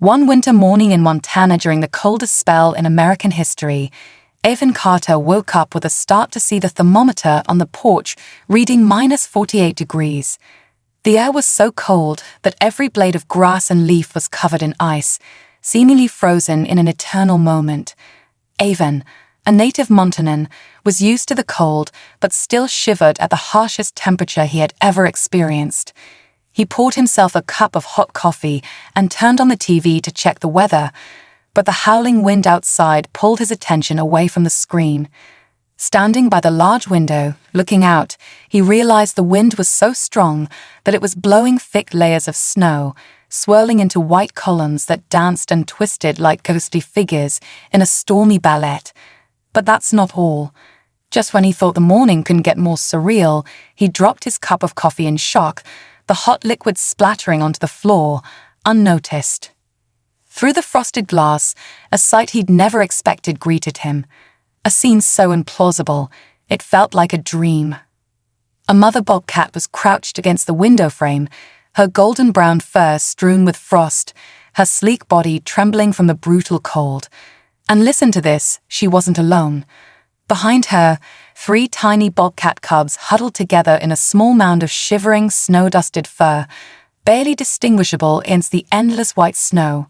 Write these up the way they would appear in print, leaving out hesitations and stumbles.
One winter morning in Montana during the coldest spell in American history, Evan Carter woke up with a start to see the thermometer on the porch reading -48 degrees. The air was so cold that every blade of grass and leaf was covered in ice, seemingly frozen in an eternal moment. Evan, a native Montanan, was used to the cold but still shivered at the harshest temperature he had ever experienced. He poured himself a cup of hot coffee and turned on the TV to check the weather, but the howling wind outside pulled his attention away from the screen. Standing by the large window, looking out, he realized the wind was so strong that it was blowing thick layers of snow, swirling into white columns that danced and twisted like ghostly figures in a stormy ballet. But that's not all. Just when he thought the morning couldn't get more surreal, he dropped his cup of coffee in shock, the hot liquid splattering onto the floor, unnoticed. Through the frosted glass, a sight he'd never expected greeted him. A scene so implausible, it felt like a dream. A mother bobcat was crouched against the window frame, her golden-brown fur strewn with frost, her sleek body trembling from the brutal cold. And listen to this, she wasn't alone. Behind her, 3 tiny bobcat cubs huddled together in a small mound of shivering, snow-dusted fur, barely distinguishable against the endless white snow.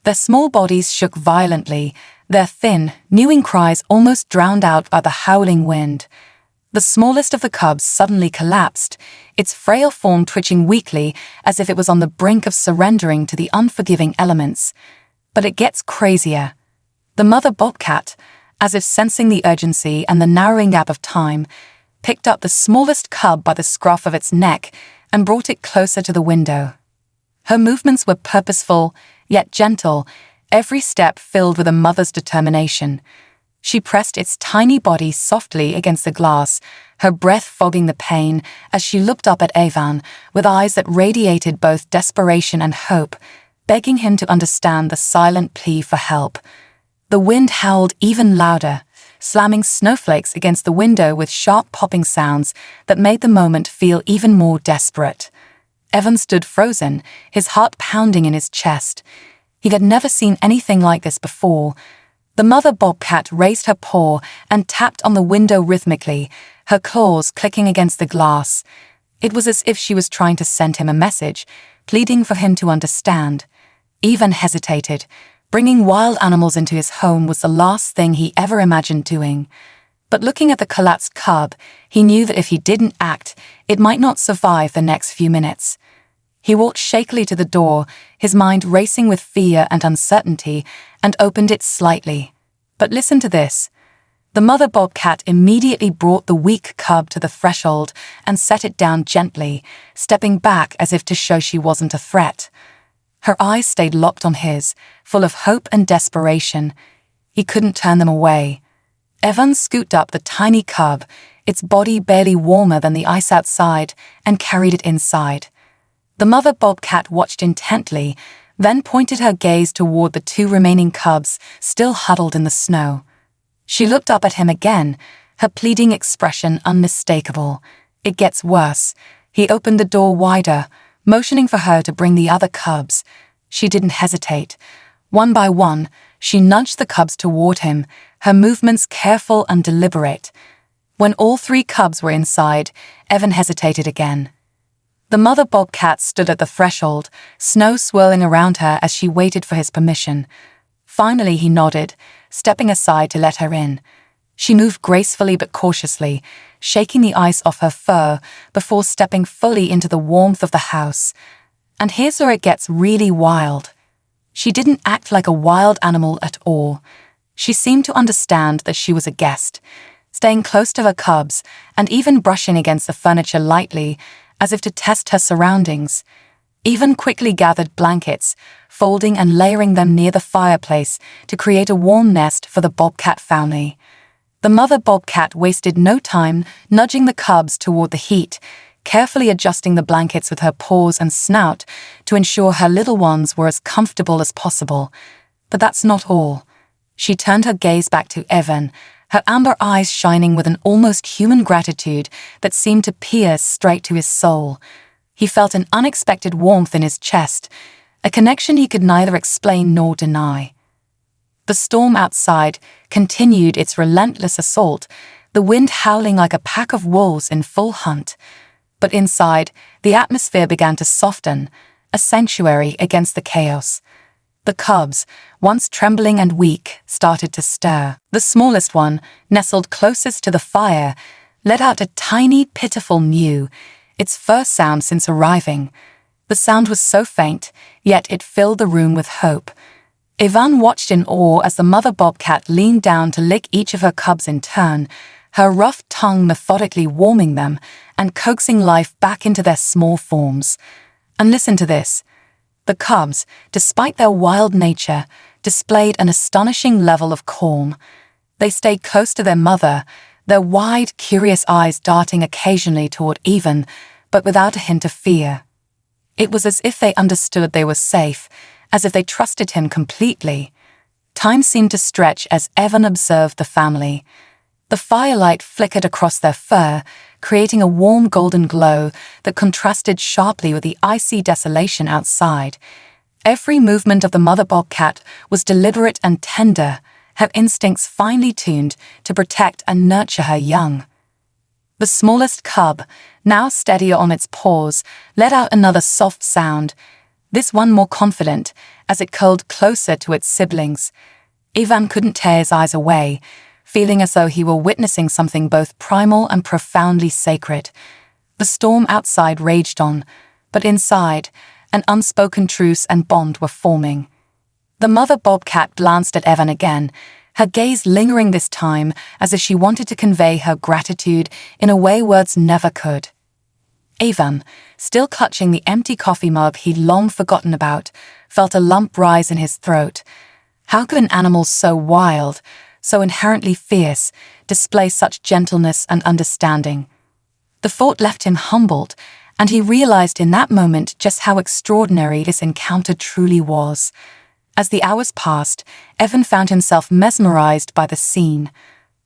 Their small bodies shook violently, their thin, mewing cries almost drowned out by the howling wind. The smallest of the cubs suddenly collapsed, its frail form twitching weakly as if it was on the brink of surrendering to the unforgiving elements. But it gets crazier. The mother bobcat, as if sensing the urgency and the narrowing gap of time, picked up the smallest cub by the scruff of its neck and brought it closer to the window. Her movements were purposeful, yet gentle, every step filled with a mother's determination. She pressed its tiny body softly against the glass, her breath fogging the pain as she looked up at Evan with eyes that radiated both desperation and hope, begging him to understand the silent plea for help. The wind howled even louder, slamming snowflakes against the window with sharp popping sounds that made the moment feel even more desperate. Evan stood frozen, his heart pounding in his chest. He had never seen anything like this before. The mother bobcat raised her paw and tapped on the window rhythmically, her claws clicking against the glass. It was as if she was trying to send him a message, pleading for him to understand. Evan hesitated. Bringing wild animals into his home was the last thing he ever imagined doing. But looking at the collapsed cub, he knew that if he didn't act, it might not survive the next few minutes. He walked shakily to the door, his mind racing with fear and uncertainty, and opened it slightly. But listen to this. The mother bobcat immediately brought the weak cub to the threshold and set it down gently, stepping back as if to show she wasn't a threat. Her eyes stayed locked on his, full of hope and desperation. He couldn't turn them away. Evan scooped up the tiny cub, its body barely warmer than the ice outside, and carried it inside. The mother bobcat watched intently, then pointed her gaze toward the 2 remaining cubs still huddled in the snow. She looked up at him again, her pleading expression unmistakable. It gets worse. He opened the door wider, motioning for her to bring the other cubs. She didn't hesitate. One by one, she nudged the cubs toward him, her movements careful and deliberate. When all 3 cubs were inside, Evan hesitated again. The mother bobcat stood at the threshold, snow swirling around her as she waited for his permission. Finally he nodded, stepping aside to let her in. She moved gracefully but cautiously, shaking the ice off her fur before stepping fully into the warmth of the house. And here's where it gets really wild. She didn't act like a wild animal at all. She seemed to understand that she was a guest, staying close to her cubs and even brushing against the furniture lightly, as if to test her surroundings. Evan quickly gathered blankets, folding and layering them near the fireplace to create a warm nest for the bobcat family. The mother bobcat wasted no time nudging the cubs toward the heat, carefully adjusting the blankets with her paws and snout to ensure her little ones were as comfortable as possible. But that's not all. She turned her gaze back to Evan, her amber eyes shining with an almost human gratitude that seemed to pierce straight to his soul. He felt an unexpected warmth in his chest, a connection he could neither explain nor deny. The storm outside continued its relentless assault, the wind howling like a pack of wolves in full hunt. But inside, the atmosphere began to soften, a sanctuary against the chaos. The cubs, once trembling and weak, started to stir. The smallest one, nestled closest to the fire, let out a tiny, pitiful mew, its first sound since arriving. The sound was so faint, yet it filled the room with hope. Ivan watched in awe as the mother bobcat leaned down to lick each of her cubs in turn, her rough tongue methodically warming them and coaxing life back into their small forms. And listen to this. The cubs, despite their wild nature, displayed an astonishing level of calm. They stayed close to their mother, their wide, curious eyes darting occasionally toward Ivan, but without a hint of fear. It was as if they understood they were safe, as if they trusted him completely. Time seemed to stretch as Evan observed the family. The firelight flickered across their fur, creating a warm golden glow that contrasted sharply with the icy desolation outside. Every movement of the mother bobcat was deliberate and tender, her instincts finely tuned to protect and nurture her young. The smallest cub, now steadier on its paws, let out another soft sound, this one more confident, as it curled closer to its siblings. Ivan couldn't tear his eyes away, feeling as though he were witnessing something both primal and profoundly sacred. The storm outside raged on, but inside, an unspoken truce and bond were forming. The mother bobcat glanced at Evan again, her gaze lingering this time as if she wanted to convey her gratitude in a way words never could. Ivan, still clutching the empty coffee mug he'd long forgotten about, felt a lump rise in his throat. How could an animal so wild, so inherently fierce, display such gentleness and understanding? The thought left him humbled, and he realized in that moment just how extraordinary this encounter truly was. As the hours passed, Evan found himself mesmerized by the scene.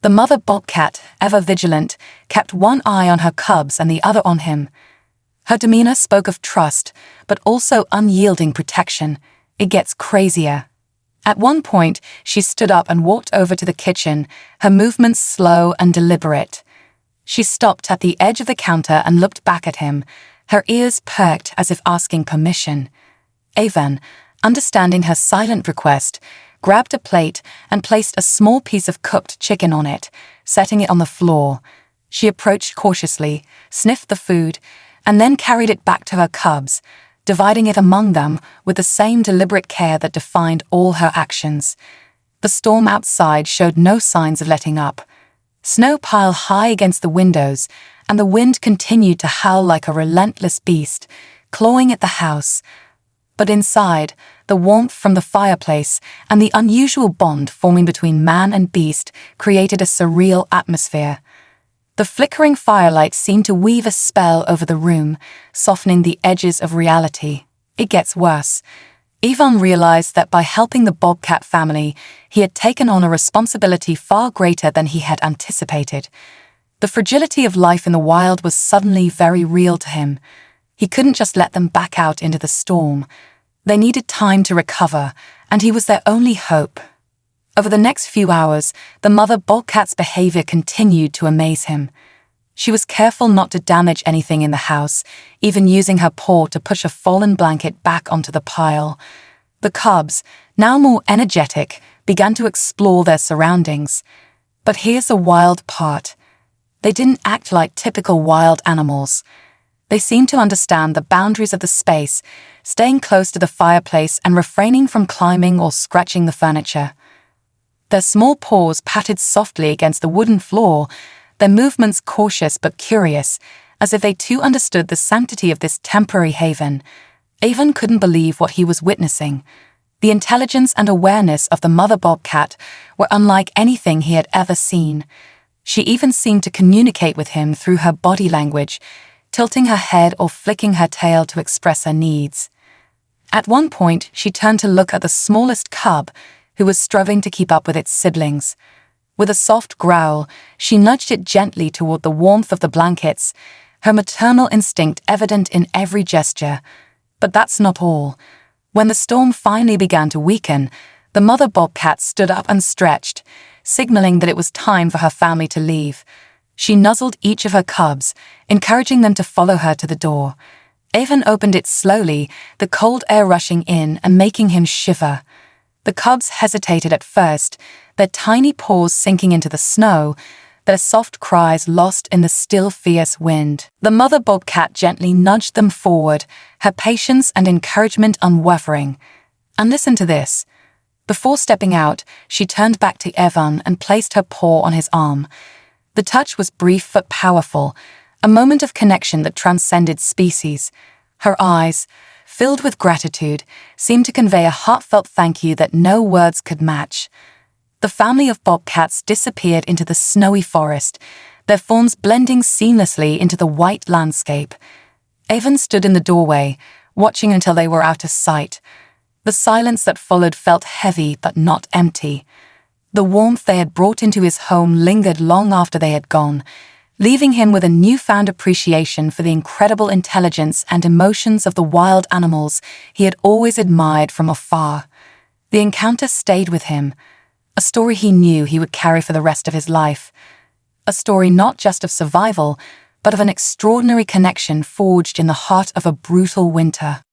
The mother bobcat, ever vigilant, kept one eye on her cubs and the other on him. Her demeanor spoke of trust, but also unyielding protection. It gets crazier. At one point, she stood up and walked over to the kitchen, her movements slow and deliberate. She stopped at the edge of the counter and looked back at him, her ears perked as if asking permission. Ivan, understanding her silent request, grabbed a plate and placed a small piece of cooked chicken on it, setting it on the floor. She approached cautiously, sniffed the food, and then carried it back to her cubs, dividing it among them with the same deliberate care that defined all her actions. The storm outside showed no signs of letting up. Snow piled high against the windows, and the wind continued to howl like a relentless beast, clawing at the house. But inside, the warmth from the fireplace and the unusual bond forming between man and beast created a surreal atmosphere. The flickering firelight seemed to weave a spell over the room, softening the edges of reality. It gets worse. Ivan realized that by helping the bobcat family, he had taken on a responsibility far greater than he had anticipated. The fragility of life in the wild was suddenly very real to him. He couldn't just let them back out into the storm. They needed time to recover, and he was their only hope. Over the next few hours, the mother bobcat's behavior continued to amaze him. She was careful not to damage anything in the house, even using her paw to push a fallen blanket back onto the pile. The cubs, now more energetic, began to explore their surroundings. But here's the wild part. They didn't act like typical wild animals. They seemed to understand the boundaries of the space, staying close to the fireplace and refraining from climbing or scratching the furniture. Their small paws patted softly against the wooden floor, their movements cautious but curious, as if they too understood the sanctity of this temporary haven. Ivan couldn't believe what he was witnessing. The intelligence and awareness of the mother bobcat were unlike anything he had ever seen. She even seemed to communicate with him through her body language, tilting her head or flicking her tail to express her needs. At one point, she turned to look at the smallest cub, who was struggling to keep up with its siblings. With a soft growl, she nudged it gently toward the warmth of the blankets, her maternal instinct evident in every gesture. But that's not all. When the storm finally began to weaken, the mother bobcat stood up and stretched, signaling that it was time for her family to leave. She nuzzled each of her cubs, encouraging them to follow her to the door. Avon opened it slowly, the cold air rushing in and making him shiver. The cubs hesitated at first, their tiny paws sinking into the snow, their soft cries lost in the still fierce wind. The mother bobcat gently nudged them forward, her patience and encouragement unwavering. And listen to this. Before stepping out, she turned back to Evan and placed her paw on his arm. The touch was brief but powerful, a moment of connection that transcended species. Her eyes, filled with gratitude, seemed to convey a heartfelt thank you that no words could match. The family of bobcats disappeared into the snowy forest, their forms blending seamlessly into the white landscape. Avon stood in the doorway, watching until they were out of sight. The silence that followed felt heavy but not empty. The warmth they had brought into his home lingered long after they had gone, leaving him with a newfound appreciation for the incredible intelligence and emotions of the wild animals he had always admired from afar. The encounter stayed with him, a story he knew he would carry for the rest of his life. A story not just of survival, but of an extraordinary connection forged in the heart of a brutal winter.